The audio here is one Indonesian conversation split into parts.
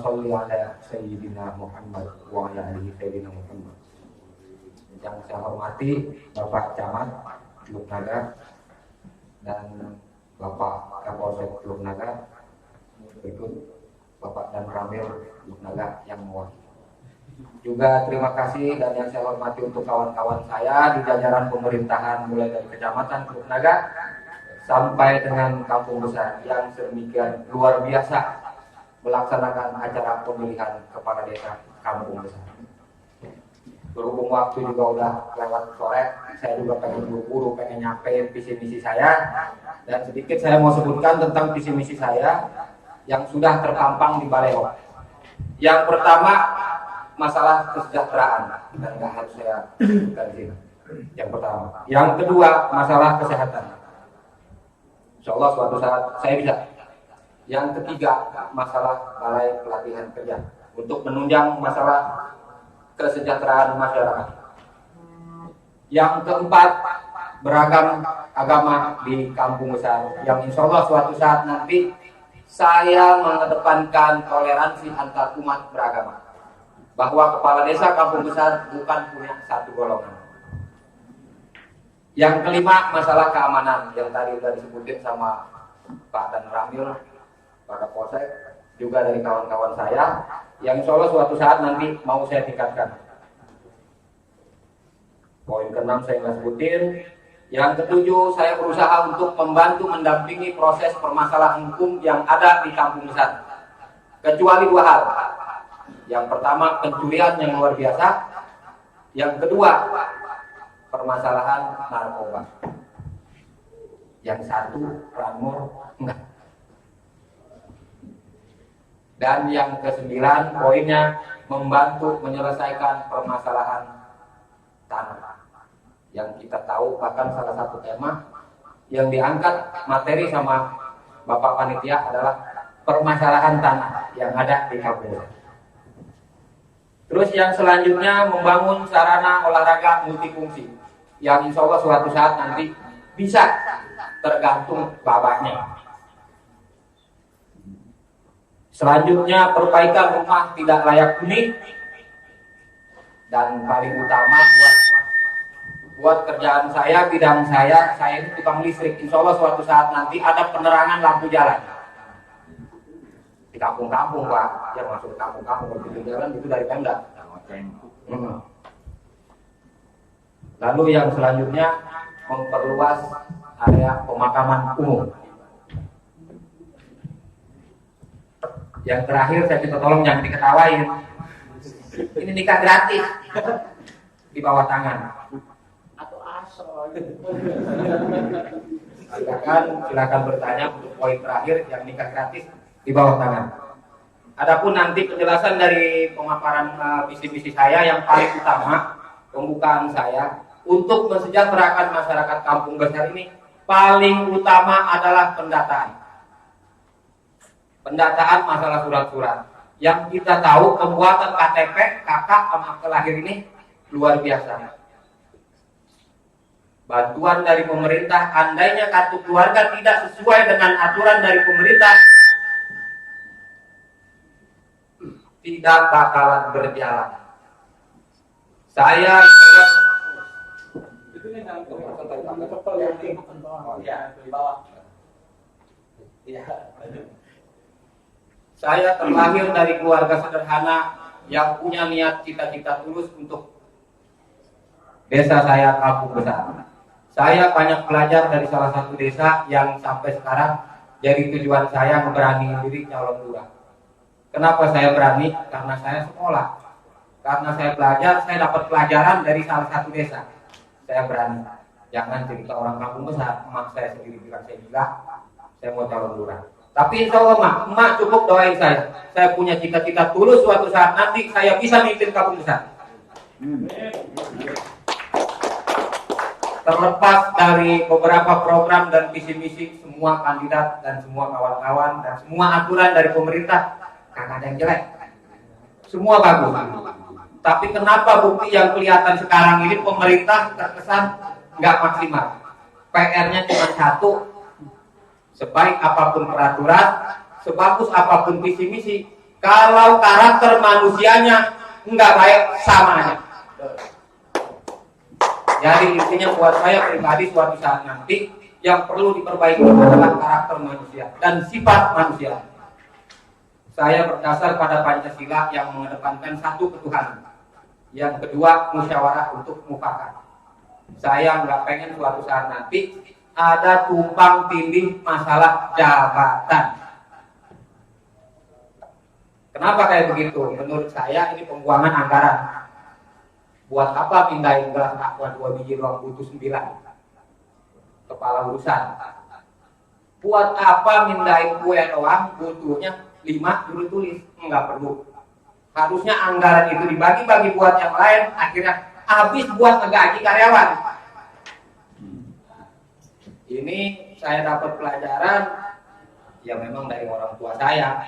sholli ala sayyidina Muhammad wa ala alihi sayyidina Muhammad. Yang saya hormati Bapak Camat Teluk Naga dan Bapak Kapolsek Teluk Naga, berikut Bapak Dan Ramil Teluk Naga yang mewakili. Juga terima kasih dan yang saya hormati untuk kawan-kawan saya di jajaran pemerintahan mulai dari Kecamatan Teluk Naga sampai dengan Kampung Besar yang sedemikian luar biasa melaksanakan acara pemilihan kepala desa Kampung Besar. Berhubung waktu juga udah lewat sore, saya juga pengen buru-buru, pengen nyampe visi misi saya, dan sedikit saya mau sebutkan tentang visi misi saya yang sudah terpampang di Baleo. Yang pertama, masalah kesejahteraan, dan nggak harus saya sebutkan di sini. Yang pertama. Yang kedua, masalah kesehatan. Insya Allah suatu saat saya bisa. Yang ketiga, masalah balai pelatihan kerja untuk menunjang masalah kesejahteraan masyarakat. Yang keempat, beragam agama di Kampung Besar, yang insya Allah suatu saat nanti saya mengedepankan toleransi antar umat beragama, bahwa kepala desa Kampung Besar bukan punya satu golongan. Yang kelima, masalah keamanan yang tadi sudah disebutin sama Pak Dan Ramil, Pak Kapolsek, juga dari kawan-kawan saya, yang insya Allah suatu saat nanti mau saya tingkatkan. Poin ke-6 saya nggak sebutin. Yang ke-7, saya berusaha untuk membantu mendampingi proses permasalahan hukum yang ada di Kampung Besar, kecuali dua hal. Yang pertama, pencurian yang luar biasa. Yang kedua, permasalahan narkoba. Yang satu, ranmor enggak. Dan yang ke-9 poinnya, membantu menyelesaikan permasalahan tanah. Yang kita tahu bahkan salah satu tema yang diangkat materi sama Bapak Panitia adalah permasalahan tanah yang ada di Kampung. Terus yang selanjutnya, membangun sarana olahraga multifungsi yang insya Allah suatu saat nanti bisa tergantung babaknya. Selanjutnya, perbaikan rumah tidak layak huni, dan paling utama buat kerjaan saya, bidang saya ini tukang listrik. Insya Allah suatu saat nanti ada penerangan lampu jalan di kampung-kampung, Pak. Yang masuk ke kampung-kampung begitu jalan itu dari Pemda. Lalu yang selanjutnya, memperluas area pemakaman umum. Yang terakhir saya minta tolong jangan diketawain. Ini nikah gratis di bawah tangan. Atau asal. Silakan bertanya untuk poin terakhir yang nikah gratis di bawah tangan. Adapun nanti penjelasan dari pemaparan visi-misi saya yang paling utama, pembukaan saya untuk mensejahterakan masyarakat Kampung Besar ini, paling utama adalah pendataan. Pendataan masalah surat-surat. Yang kita tahu pembuatan KTP, kakak sama akte lahir ini luar biasa. Bantuan dari pemerintah, andainya kartu keluarga tidak sesuai dengan aturan dari pemerintah, tidak bakalan berjalan. Saya saya terlahir dari keluarga sederhana yang punya niat cita-cita tulus untuk desa saya Kampung Besar. Saya banyak belajar dari salah satu desa yang sampai sekarang jadi tujuan saya memberani diri calon lurah. Kenapa saya berani? Karena saya sekolah. Karena saya belajar, saya dapat pelajaran dari salah satu desa. Saya berani. Jangan cerita orang Kampung Besar, emak saya sendiri bilang saya gila, saya mau calon lurah. Tapi insya Allah emak cukup doain saya. Saya punya cita-cita tulus suatu saat nanti saya bisa mimpin Kampung Besar. Terlepas dari beberapa program dan visi-misi semua kandidat dan semua kawan-kawan dan semua aturan dari pemerintah, kagak ada yang jelek. Semua bagus. Tapi kenapa bukti yang kelihatan sekarang ini pemerintah terkesan nggak maksimal? PR-nya cuma satu. Sebaik apapun peraturan, sebagus apapun visi misi, Kalau karakter manusianya nggak baik, sama aja. Jadi intinya buat saya pribadi suatu saat nanti yang perlu diperbaiki adalah karakter manusia dan sifat manusia. Saya berdasar pada Pancasila yang mengedepankan satu ketuhanan. Yang kedua, musyawarah untuk mufakat. Saya nggak pengen suatu saat nanti ada tumpang tindih masalah jabatan. Kenapa kayak begitu? Menurut saya ini pembuangan anggaran. Buat apa pindahin gelas aqua 2 biji ruang butuh 9? Kepala urusan. Buat apa mindahin kue doang butuhnya 5 juru tulis? Enggak perlu. Harusnya anggaran itu dibagi-bagi buat yang lain, akhirnya habis buat ngegaji karyawan. Ini saya dapat pelajaran ya memang dari orang tua saya.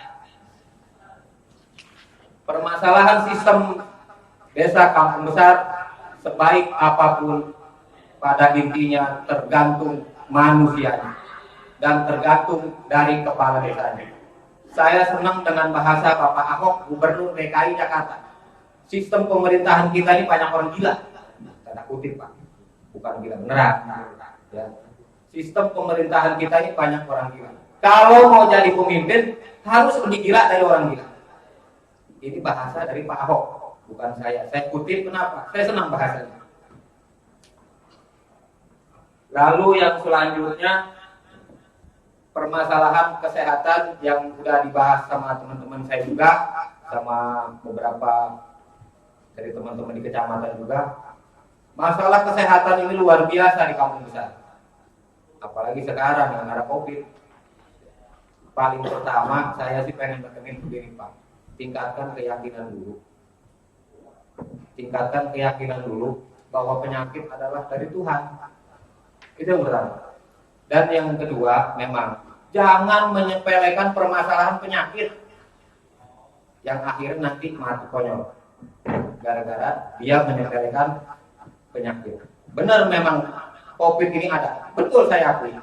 Permasalahan sistem desa kampung besar sebaik apapun pada intinya tergantung manusianya dan tergantung dari kepala desanya. Saya senang dengan bahasa Bapak Ahok, Gubernur DKI Jakarta. Sistem pemerintahan kita ini banyak orang gila, tanda kutip Pak, bukan gila beneran. Ya. Sistem pemerintahan kita ini banyak orang gila. Kalau mau jadi pemimpin harus lebih gila dari orang gila. Ini bahasa dari Pak Ahok, bukan saya. Saya kutip kenapa? Saya senang bahasanya. Lalu yang selanjutnya permasalahan kesehatan yang sudah dibahas sama teman-teman saya juga, sama beberapa dari teman-teman di kecamatan juga. Masalah kesehatan ini luar biasa di kampung besar. Apalagi sekarang yang ada COVID. Paling pertama saya sih pengen tekenin begini Pak. Tingkatkan keyakinan dulu. Tingkatkan keyakinan dulu bahwa penyakit adalah dari Tuhan. Itu yang pertama. Dan yang kedua, memang jangan menyepelekan permasalahan penyakit yang akhirnya nanti mati konyol gara-gara dia menyepelekan penyakit. Benar memang COVID ini ada, betul saya akui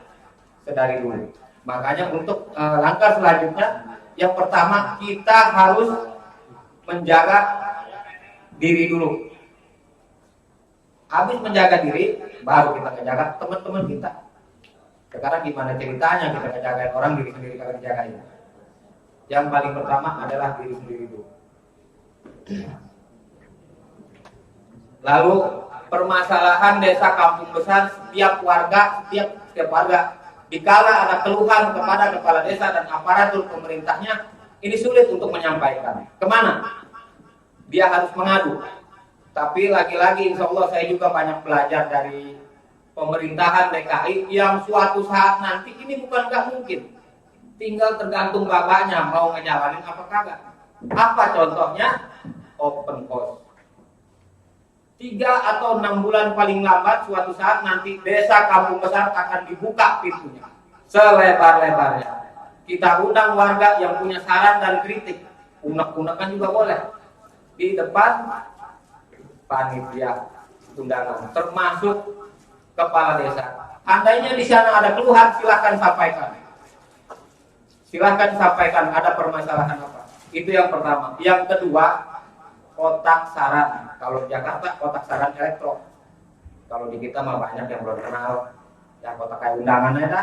sedari dulu. Makanya untuk langkah selanjutnya, yang pertama kita harus menjaga diri dulu. Habis menjaga diri, baru kita menjaga teman-teman kita. Sekarang gimana ceritanya kita ngejagain orang, diri sendiri kagak dijagain? Yang paling pertama adalah diri sendiri dulu. Lalu permasalahan desa kampung besar, setiap warga dikala ada keluhan kepada kepala desa dan aparatur pemerintahnya, ini sulit untuk menyampaikan. Kemana? Dia harus mengadu. Tapi lagi-lagi insya Allah saya juga banyak belajar dari pemerintahan DKI yang suatu saat nanti ini bukan gak mungkin. Tinggal tergantung bapaknya mau ngejalanin apa kagak. Apa contohnya? Open house. 3 atau 6 bulan paling lambat suatu saat nanti desa kampung besar akan dibuka pintunya selebar-lebarnya. Kita undang warga yang punya saran dan kritik. Unek-unekan juga boleh. Di depan panitia undangan termasuk kepala desa. Andainya di sana ada keluhan, silahkan sampaikan. Silahkan sampaikan ada permasalahan apa. Itu yang pertama. Yang kedua, kotak saran. Kalau di Jakarta kotak saran elektron. Kalau di kita mah banyak yang belum kenal. Ya kotak kayak undangan ada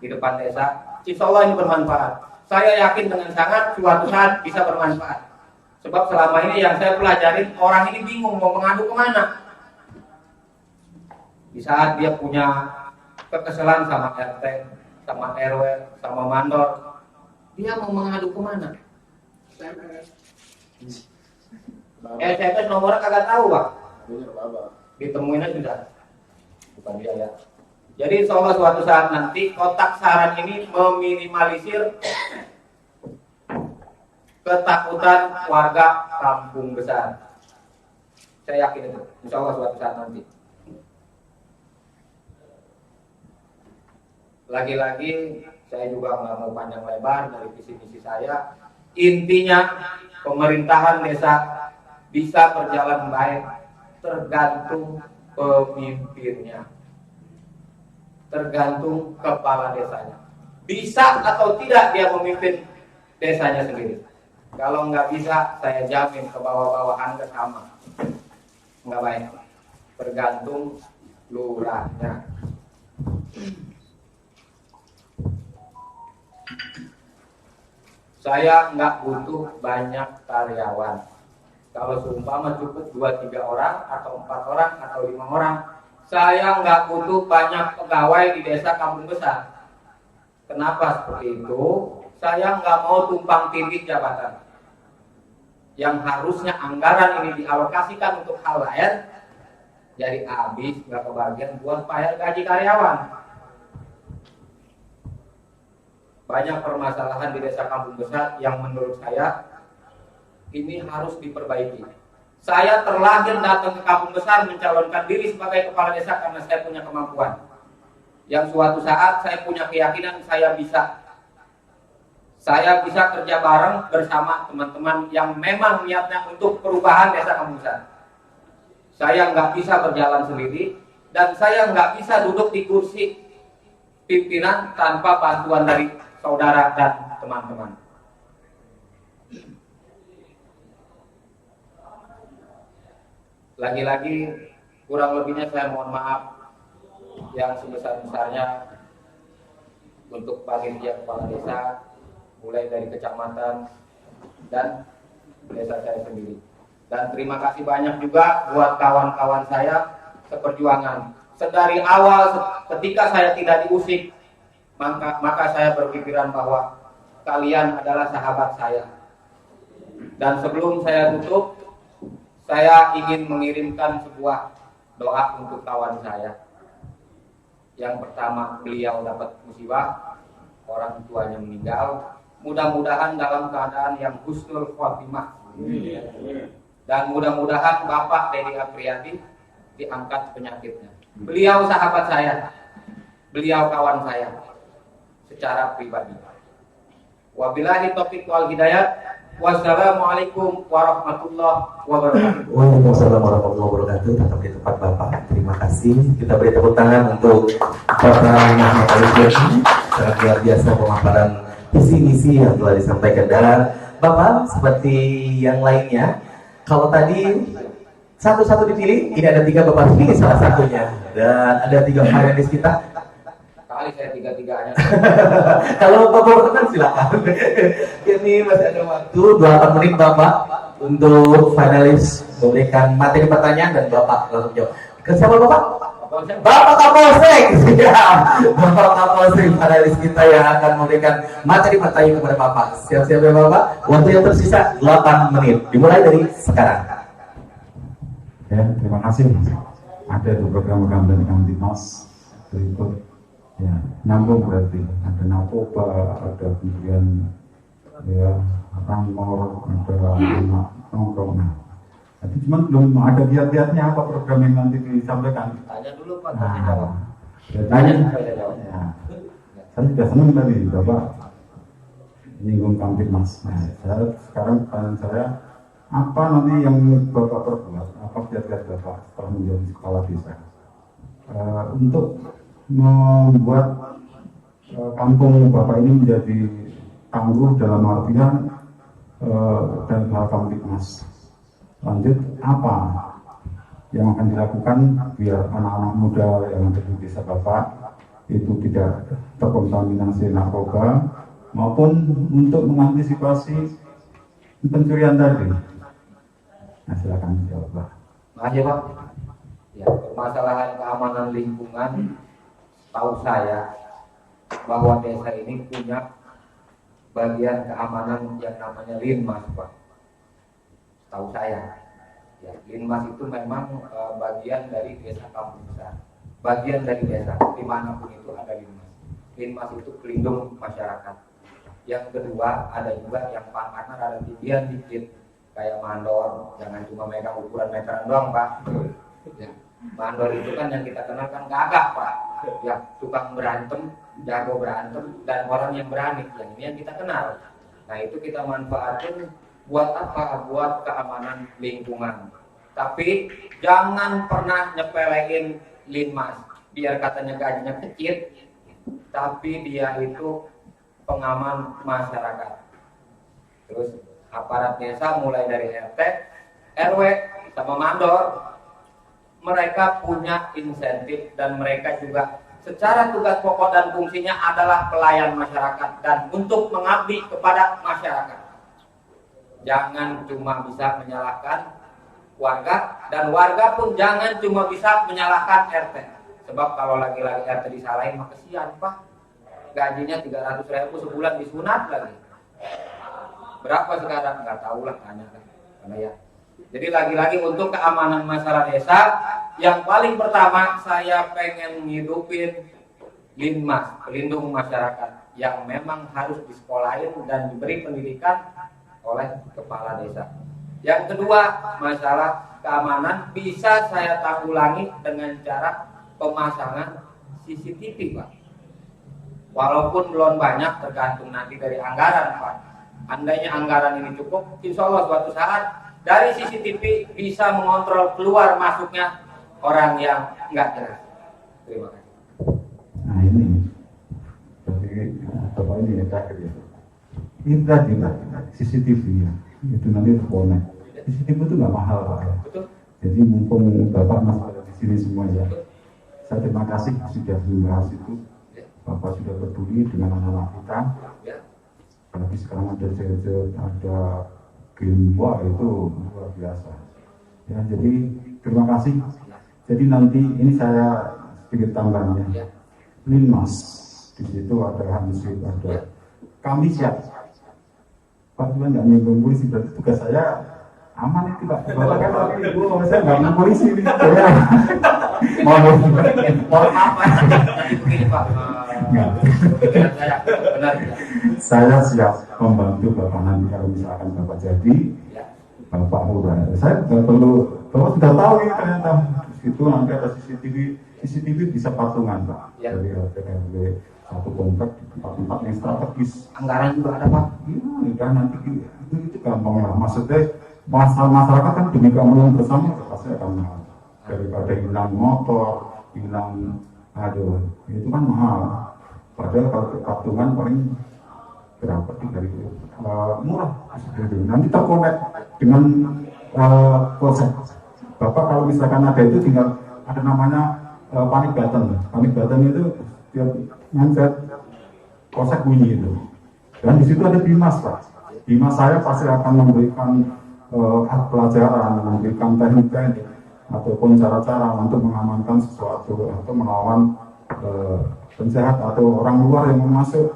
di depan desa. Insya Allah ini bermanfaat. Saya yakin dengan sangat suatu saat bisa bermanfaat. Sebab selama ini yang saya pelajarin, orang ini bingung mau mengadu kemana. Di saat dia punya kekesalan sama RT, sama RW, sama mandor, dia mau mengadu kemana? SMS nomornya kagak tahu Pak. Ditemuinnya sudah. Bukan dia ya. Jadi insya Allah suatu saat nanti kotak saran ini meminimalisir ketakutan warga kampung besar. Saya yakin itu. Insya Allah suatu saat nanti. Lagi-lagi saya juga nggak mau panjang lebar dari visi misi saya. Intinya pemerintahan desa bisa berjalan baik tergantung pemimpinnya, tergantung kepala desanya. Bisa atau tidak dia memimpin desanya sendiri. Kalau nggak bisa, saya jamin ke bawah-bawahan ke sama. Nggak baik. Tergantung lurahnya. Saya nggak butuh banyak karyawan. Kalau seumpama cukup 2-3 orang, atau 4 orang, atau 5 orang, saya nggak butuh banyak pegawai di desa kampung besar. Kenapa seperti itu? Saya nggak mau tumpang tindih jabatan. Yang harusnya anggaran ini dialokasikan untuk hal lain, jadi habis nggak kebagian buat bayar gaji karyawan. Banyak permasalahan di desa kampung besar yang menurut saya ini harus diperbaiki. Saya terlahir datang ke kampung besar mencalonkan diri sebagai kepala desa karena saya punya kemampuan. Yang suatu saat saya punya keyakinan saya bisa kerja bareng bersama teman-teman yang memang niatnya untuk perubahan desa kampung besar. Saya nggak bisa berjalan sendiri dan saya nggak bisa duduk di kursi pimpinan tanpa bantuan dari saudara dan teman-teman. Lagi-lagi kurang lebihnya saya mohon maaf yang sebesar-besarnya untuk panitia kepala desa mulai dari kecamatan dan desa saya sendiri. Dan terima kasih banyak juga buat kawan-kawan saya seperjuangan. Sedari awal ketika saya tidak diusik, maka saya berpikiran bahwa kalian adalah sahabat saya. Dan sebelum saya tutup, saya ingin mengirimkan sebuah doa untuk kawan saya. Yang pertama, beliau dapat musibah, orang tuanya meninggal. Mudah-mudahan dalam keadaan yang husnul khotimah. Dan mudah-mudahan Bapak Dedi Apriyadi diangkat penyakitnya. Beliau sahabat saya, beliau kawan saya secara pribadi. Wabillahi taufiq wal hidayah. Wassalamualaikum warahmatullahi wabarakatuh. Waalaikumsalam warahmatullahi wabarakatuh. Tetap di tempat Bapak. Terima kasih. Kita beri tepuk tangan untuk Bapak Muhammad Alif. Sangat luar biasa pemaparan visi misi yang telah disampaikan. Dan Bapak seperti yang lainnya, kalau tadi satu-satu dipilih, ini ada 3 Bapak pilih salah satunya. Dan ada 3 finalis kita. Kali saya 3-3-nya. Kalau Bapak berkenan silakan. Ini masih ada waktu 28 menit Bapak untuk finalis memberikan materi pertanyaan dan Bapak langsung jawab. Ke siapa Bapak? Bapak Kapolsek. Bapak Kapolsek finalis kita yang akan memberikan materi pertanyaan kepada Bapak. Siap-siap ya Bapak. Waktu yang tersisa 8 menit. Dimulai dari sekarang. Ya, terima kasih. Ada tuh program-program dari Kamtibmas berikut. Ya, nyambung berarti ada narkoba, ada kemudian ya rangkor, ada anak nongkrong. Nah, tapi cuma belum ada lihat-lihatnya apa program yang nanti disampaikan. Tanya dulu Pak, Tanya. Ya. Saya sudah senang tadi Bapak menyinggung Kamtibmas. Nah, sekarang pertanyaan saya, apa nanti yang Bapak perbuat, apa kiat-kiat Bapak setelah menjadi kepala desa untuk membuat kampung Bapak ini menjadi tangguh dalam artian dan hal Kamtibmas. Lanjut, apa yang akan dilakukan biar anak-anak muda yang ada di desa Bapak itu tidak terkontaminasi narkoba maupun untuk mengantisipasi pencurian tadi. Nah, silakan jawab Pak. Makasih Pak. Ya, permasalahan keamanan lingkungan, tahu saya bahwa desa ini punya bagian keamanan yang namanya Linmas, Pak. Tahu saya, ya, Linmas itu memang bagian dari desa kampung besar, bagian dari desa dimanapun itu ada Linmas. Linmas itu pelindung masyarakat. Yang kedua ada juga yang partner ada tinggian dikit kayak mandor, jangan cuma megang ukuran meteran doang Pak. Ya. Mandor itu kan yang kita kenal kan gagah Pak, ya tukang berantem, jago berantem dan orang yang berani, yang ini yang kita kenal. Nah itu kita manfaatin buat apa? Buat keamanan lingkungan. Tapi jangan pernah nyepelein Linmas, biar katanya gajinya kecil, tapi dia itu pengaman masyarakat. Terus aparat desa mulai dari RT, RW, sama mandor, mereka punya insentif dan mereka juga secara tugas pokok dan fungsinya adalah pelayan masyarakat dan untuk mengabdi kepada masyarakat. Jangan cuma bisa menyalahkan warga, dan warga pun jangan cuma bisa menyalahkan RT. Sebab kalau lagi-lagi RT disalahin mah kesian Pak. Gajinya 300.000 sebulan disunat lagi. Berapa sekarang? Nggak tahu lah, tanya kan. Karena ya. Jadi lagi-lagi untuk keamanan masalah desa, yang paling pertama saya pengen ngidupin Linmas, pelindung masyarakat, yang memang harus disekolahin dan diberi pendidikan oleh kepala desa. Yang kedua, masalah keamanan bisa saya tanggulangi dengan cara pemasangan CCTV, Pak. Walaupun belum banyak, tergantung nanti dari anggaran, Pak. Andainya anggaran ini cukup, insya Allah suatu saat dari CCTV bisa mengontrol keluar masuknya orang yang nggak jelas. Terima kasih. Nah ini, jadi apa ini ya terakhir ya. Ini tadi Pak, CCTV ya, itu nanti terkonek. CCTV itu nggak mahal Pak ya. Betul. Jadi mumpung Bapak masih ada di sini semua ya, saya terima kasih sudah membahas itu. Bapak sudah peduli dengan anak-anak kita. Apalagi sekarang ada gadget, ada game, wah itu luar biasa. Ya, jadi terima kasih. Jadi nanti ini saya sedikit tambahnya. Linmas di situ ada Hansip, ada kami siap. Pak cuma nggak nyinggung polisi, berarti tugas saya aman itu Pak. Bapak kan tapi saya nggak nyinggung polisi ini. Mohon maaf. Nanti begini Pak. Saya benar. Saya siap membantu Bapak nanti kalau misalkan Bapak jadi Bapak udah. Saya nggak perlu, Bapak sudah tahu ini ternyata di situ nanti ada CCTV bisa patungan Pak. Dari RT/RW satu komplek di tempat-tempat yang strategis. Anggaran juga ada Pak. Iya, udah nanti itu gampang lah. Maksudnya masyarakat kan demi keamanan bersama pasti akan mahal. Daripada hilang motor, hilang, aduh, itu kan mahal. Padahal kalau patungan paling berapa 3.000, murah. Nanti terkonek dengan polsek. Bapak kalau misalkan ada itu tinggal ada namanya panic button. Panic button itu dia nyancet polsek bunyi itu. Dan di situ ada Dimas Pak. Dimas saya pasti akan memberikan pelajaran, memberikan teknik-teknik ataupun cara-cara untuk mengamankan sesuatu atau melawan penjahat atau orang luar yang mau masuk.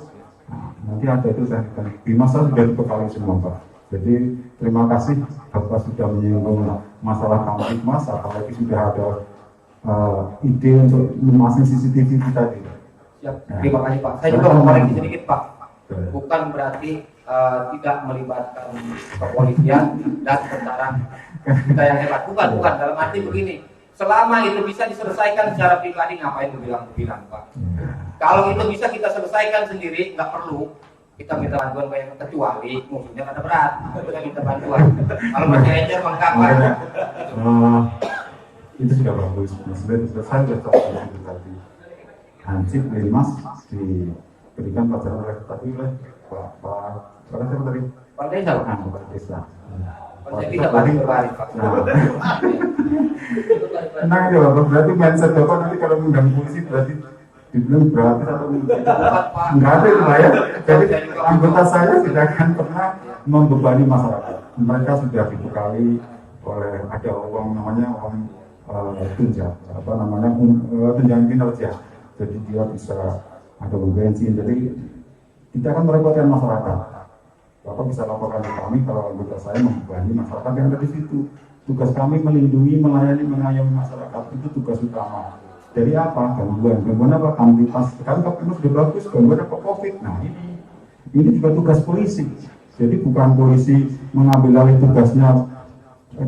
Nah, nanti ada itu teknik-teknik. Dimas saya sudah dibekali semua Pak. Jadi terima kasih Bapak sudah menyinggung masalah Kamtipmas, apalagi sudah ada ide untuk memasang CCTV tadi. Siap. Terima kasih Pak. Saya juga mau koreksi sedikit Pak. Bukan berarti tidak melibatkan kepolisian dan tentara kita yang hebat. Bukan. Dalam arti begini. Selama itu bisa diselesaikan secara pribadi, ngapain bilang Pak. Kalau itu bisa kita selesaikan sendiri, nggak perlu kita minta bantuan kayak kecuali musuhnya ada berat, kita minta bantuan. Kalau masih encer mengkapan. Itu sudah bagus. Maksudnya saya sudah tahu itu tadi. Hansip Linmas diberikan pelajaran oleh tadi oleh Pak tadi. Pak Desa. Pak Desa. Saya bisa balik berbalik Pak. Nah ya Bapak, berarti mindset Bapak nanti kalau mengundang polisi berarti dibilang gratis atau enggak ada itu Pak ya. Jadi anggota saya tidak akan pernah membebani masyarakat. Mereka sudah dibekali oleh ada uang namanya uang tunjangan tunjangan kinerja. Jadi dia bisa ada uang bensin. Jadi kita akan merepotkan masyarakat. Bapak bisa laporkan ke kami kalau anggota saya membebani masyarakat yang ada di situ. Tugas kami melindungi, melayani, mengayomi masyarakat itu tugas utama. Dari apa? Gangguan apa? Kamtipmas. Sekarang Kamtipmas sudah bagus, gangguan apa? COVID. Nah ini juga tugas polisi. Jadi bukan polisi mengambil alih tugasnya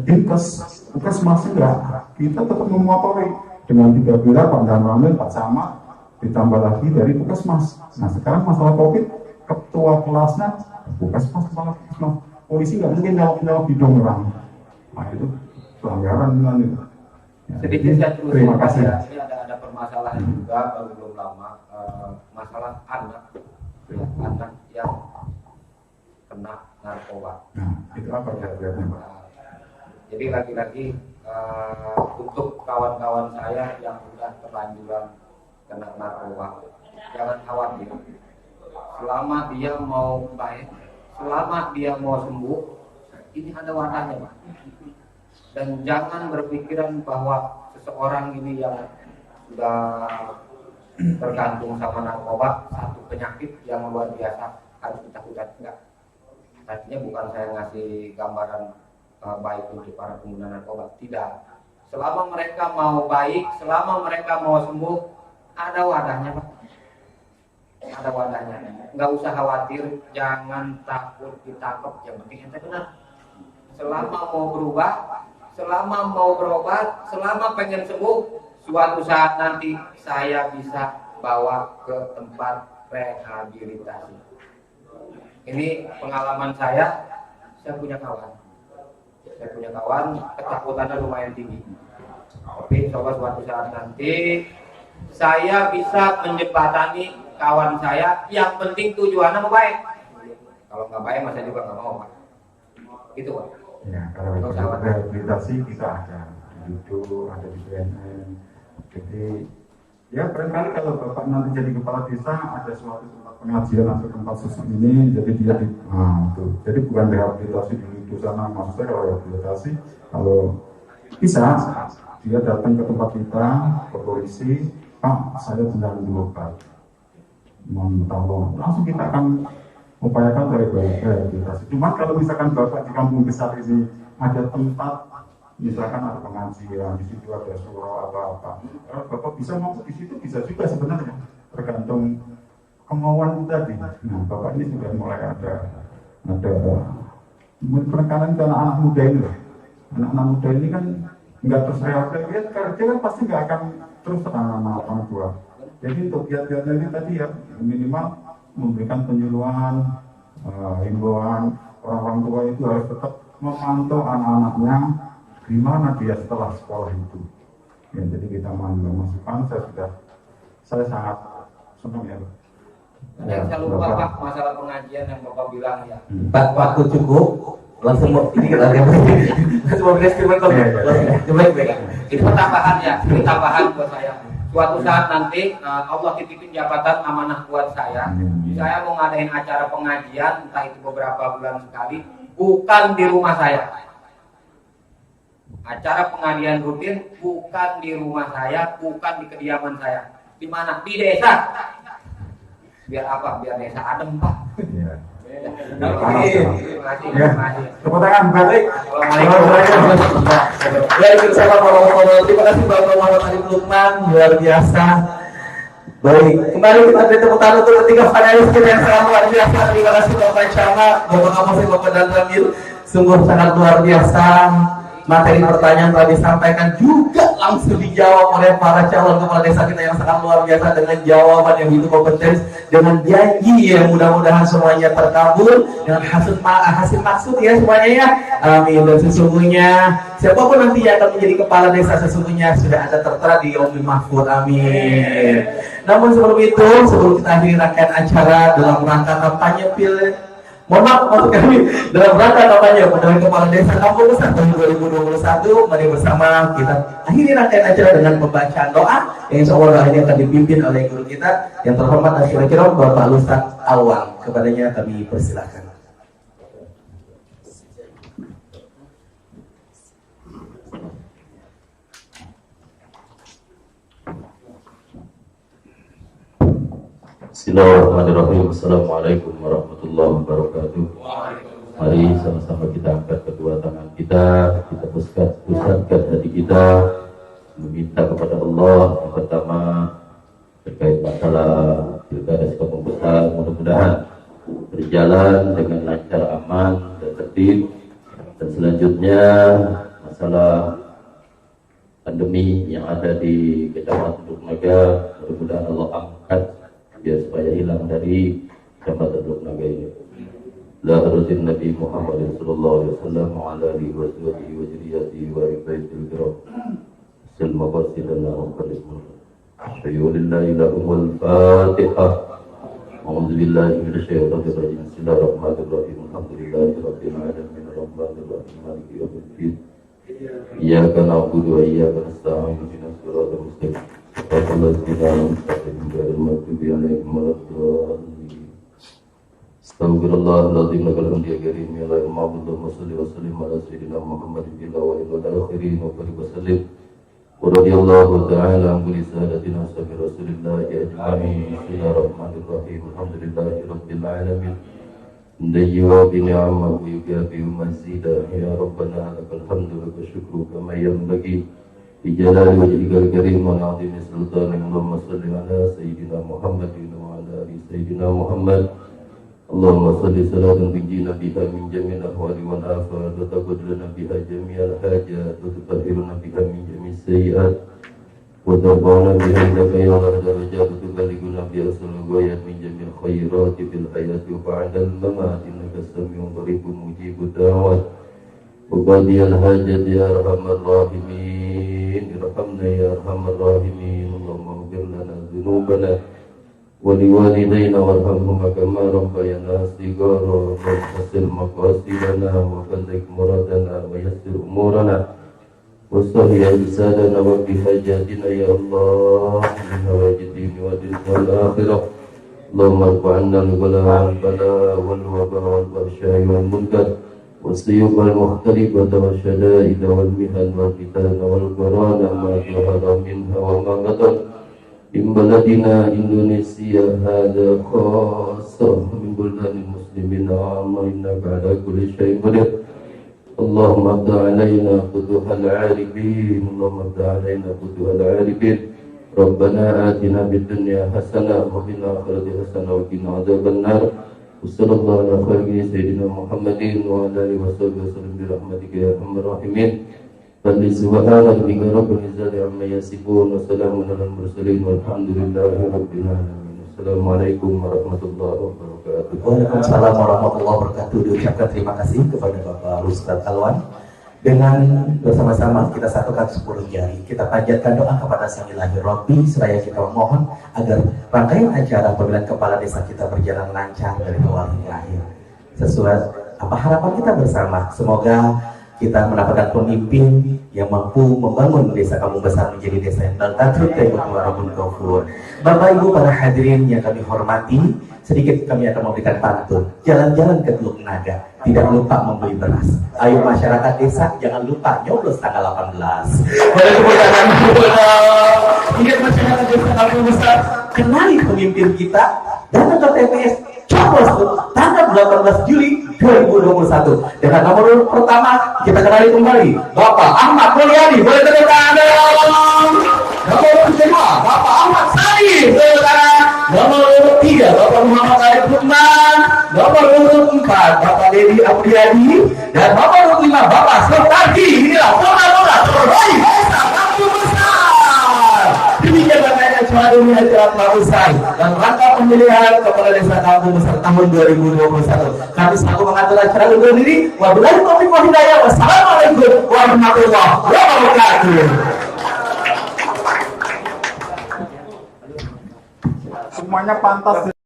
Dinkes, Puskesmas enggak. Kita tetap memopori dengan 3 pilar Pak Damramil, Pak Camat, ditambah lagi dari Puskesmas. Nah sekarang masalah COVID, ketua kelasnya Puskesmas, kepala Puskesmas. Polisi nggak mungkin nyawap bidang orang. Nah itu pelanggaran kan itu. Ya, sedikit saya terus terima kasih. Ini ada permasalahan juga baru belum lama masalah anak yang kena narkoba. Nah, itu apa kira-kira, Pak? Jadi lagi-lagi untuk kawan-kawan saya yang sudah terlanjuran kena narkoba, jangan khawatir. Selama dia mau baik, selama dia mau sembuh, ini ada wadahnya, Pak. Dan jangan berpikiran bahwa seseorang ini yang sudah tergantung sama narkoba satu penyakit yang luar biasa harus ditakutan. Enggak. Artinya bukan saya ngasih gambaran baik untuk para pengguna narkoba, tidak. Selama mereka mau baik, selama mereka mau sembuh, ada wadahnya, Pak. Ada wadahnya. Nggak usah khawatir, jangan takut ditangkap, yang penting ente benar. Selama mau berubah, selama mau berobat, selama pengen sembuh, suatu saat nanti saya bisa bawa ke tempat rehabilitasi. Ini pengalaman saya punya kawan. Saya punya kawan, ketakutannya lumayan tinggi. Tapi coba suatu saat nanti saya bisa menjembatani kawan saya, yang penting tujuannya mau baik. Kalau nggak baik, masa juga nggak mau, Pak. Gitu, Pak. Ya, kalau rehabilitasi kita ada di Judo, ada di BNN. Jadi, ya barangkali kalau Bapak nanti jadi kepala desa, ada suatu tempat pengajian atau tempat susun ini, jadi dia itu. Jadi bukan rehabilitasi di sana, maksudnya kalau rehabilitasi, kalau bisa dia datang ke tempat kita, ke polisi, Pak, saya sedang berobat, mohon tolong, langsung kita akan upayakan rehabilitasi. Cuma kalau misalkan Bapak di kampung besar ini ada tempat, misalkan ada pengajian, di situ ada surau apa-apa, Bapak bisa mau di situ bisa juga sebenarnya, tergantung kemauan tadi. Nah, Bapak ini sudah mulai ada penekanan ke anak-anak muda ini loh. Anak-anak muda ini kan nggak terus reaktif, kerja kan pasti nggak akan terus sama orang tua. Jadi untuk giat-giatnya ini tadi ya minimal memberikan penyuluhan, himbauan orang tua itu harus tetap memantau anak-anaknya di mana dia setelah sekolah itu. Ya, jadi kita masukan, saya sangat senang ya. Yang saya lupa, Pak, masalah pengajian yang Bapak bilang ya. Pak, waktu cukup, langsung mau ini kita lihat. Langsung mau berdiskusi kalau Itu tambahan ya, ini tambahan buat saya. Suatu saat nanti Allah titipin jabatan amanah buat saya. Saya mau ngadain acara pengajian, entah itu beberapa bulan sekali, bukan di rumah saya. Acara pengajian rutin bukan di rumah saya, bukan di kediaman saya. Di mana? Di desa. Biar apa? Biar desa adem, Pak. Iya. Terima kasih. Tepuk tangan balik. Assalamualaikum. Waalaikumsalam warahmatullahi wabarakatuh. Terima kasih Bapak Muhammad Arif Lukman, luar biasa. Baik, kembali kita beri tepuk tangan untuk ketiga panelis kita yang sangat luar biasa. Terima kasih Bapak Camat, Bapak Kamus, Bapak Dan Ramil. Sungguh sangat luar biasa. Materi pertanyaan telah disampaikan juga langsung dijawab oleh para calon kepala desa kita yang sangat luar biasa dengan jawaban yang begitu kompeten, dengan janji yang mudah-mudahan semuanya terkabul dengan hasil maksud ya semuanya ya. Amin. Dan sesungguhnya siapapun nanti yang akan menjadi kepala desa sesungguhnya sudah ada tertera di Yaumil Mahfud. Amin. Namun sebelum kita akhiri rangkaian acara dalam rangka kampanye mohon maaf maksud kami dalam rangka kampanye pemilihan kepala desa Kampung Besar tahun 2021, mari bersama kita akhiri rangkaian acara dengan pembacaan doa yang insya Allah ini akan dipimpin oleh guru kita yang terhormat dan kira-kira Bapak Ustaz Awang. Kepadanya kami persilahkan. Bismillahirrahmanirrahim. Assalamualaikum warahmatullahi wabarakatuh. Mari sama-sama kita angkat kedua tangan kita pusatkan hati kita meminta kepada Allah yang pertama terkait masalah pilkada Kampung Besar, mudah-mudahan berjalan dengan lancar, aman dan tertib. Dan selanjutnya masalah pandemi yang ada di Kecamatan Luknaga, mudah-mudahan Allah angkat biar supaya hilang dari Kecamatan Luknaga ini. La harusnya Nabi Muhammad sallallahu alaihi wasallam wa ala alihi wa sahbihi wa dzurriyyatihi wa ibadihi kiram. Salma qasidan wa qalismun. Asyhadu Fatihah. A'udzu billahi minasyaitonir rajim. Bismillahirrahmanirrahim. Alhamdulillahirabbil alamin arrahmanir rahim maliki yaumiddin. Iyyaka na'budu wa iyyaka nasta'in ihdinas siratal mustaqim. Shiratal ladzina an'amta 'alaihim ghairil maghdubi 'alaihim waladdallin. Astaghfirullahaladzim lakal hamdu ya karim ya la ma'budu wa salli wa sallim ala sayyidina Muhammadin fil awwalin wal akhirin wa barik wa sallim. Wa radiyallahu ta'ala an kulli sadatina sabi Rasulillah ajma'in. Bismillahirrahmanirrahim. Alhamdulillahi rabbil alamin. Dayya bi ni'amah wa yukafi mazida ya rabbana lakal hamdu wa syukru kama yanbaghi bi jalali wajhikal karim wa 'azimi sultanik. Allahumma salli ala sayyidina Muhammadin wa ala ali sayyidina Muhammad. Allahumma salli salatan tunjina biha min jami'il ahwali wal afat wa taqaddalna biha jami'al hajat wa tutahhiruna biha min jami'is sayyi'at wa tarfa'una biha indaka ya Allah darajat wa tuballighuna biha sulul ghayat min jami'il khairati fil hayati wa ba'dal mamat innaka sami'un qaribun mujibud da'wat wa qadiyal hajat ya arhamar rahimin irhamna ya arhamar rahimin. Allahumma ighfir lana dhunubana ولوالدينا وارحمهما كما ربيانا صغارا وحسن مقاصدنا وبلغ مرادنا ويسر امورنا وصحح لساننا وفي حاجاتنا يا الله من هوائج الدين والدنيا والاخره. اللهم ارفع عنا البلاء والبلاء والوباء والفحشاء والمنكر والسيوف المختلفة والشدائد والمحن والفتن والقرآن ما ظهر منها وما بطن من بلدنا إندونيسيا هذا خاصة من بلدان المسلمين عامة إنك على كل شيء قدير. اللهم افتح علينا فتوح العارفين. اللهم افتح علينا فتوح العارفين. ربنا آتنا في الدنيا حسنة وفي الآخرة حسنة وقنا عذاب النار. وصلى الله على خير سيدنا محمد وعلى آله وصحبه وسلم برحمتك يا أرحم الراحمين. Fadli subhana rabbika rabbil izzati amma yasifun wa salamun alal mursalin walhamdulillahi rabbil alamin. Assalamualaikum warahmatullahi wabarakatuh. Waalaikumsalam warahmatullahi wabarakatuh. Diucapkan terima kasih kepada Bapak Ustadz Alwan. Dengan bersama-sama kita satukan 10 jari, kita panjatkan doa kepada Sang Ilahi Rabbi supaya kita memohon agar rangkaian acara pemilihan kepala desa kita berjalan lancar dari awal hingga akhir sesuai apa harapan kita bersama. Semoga kita mendapatkan pemimpin yang mampu membangun desa Kampung Besar menjadi desa yang baltatrut dan warabun kafur. Bapak Ibu para hadirin yang kami hormati, sedikit kami akan memberikan pantun. Jalan-jalan ke Teluk Naga, tidak lupa membeli beras. Ayo masyarakat desa, jangan lupa nyoblos tanggal 18. Boleh kemudian ingat masyarakat desa Kampung Besar, kenali pemimpin kita, datang ke TPS, coblos tanggal 18 Juli 2021. Dengan nomor pertama kita kenali kembali Bapak Ahmad Mulyadi, boleh tepuk tangan. Nomor kedua Bapak Ahmad Sari, boleh tangan. Nomor 3 Bapak Muhammad Arif Lukman. Nomor 4 Bapak Dedi Abdiyadi. Dan nomor 5 Bapak Sultardi. Inilah pola-pola terbaik desa Kampung Besar. Demikian banyaknya acara ini acara telah usai dan rangka pemilihan kepala desa Kampung Besar tahun 2021. Kami selalu mengatur acara undur diri. Wabillahi taufiq wal hidayah. Wassalamualaikum warahmatullahi wabarakatuh. Semuanya pantas.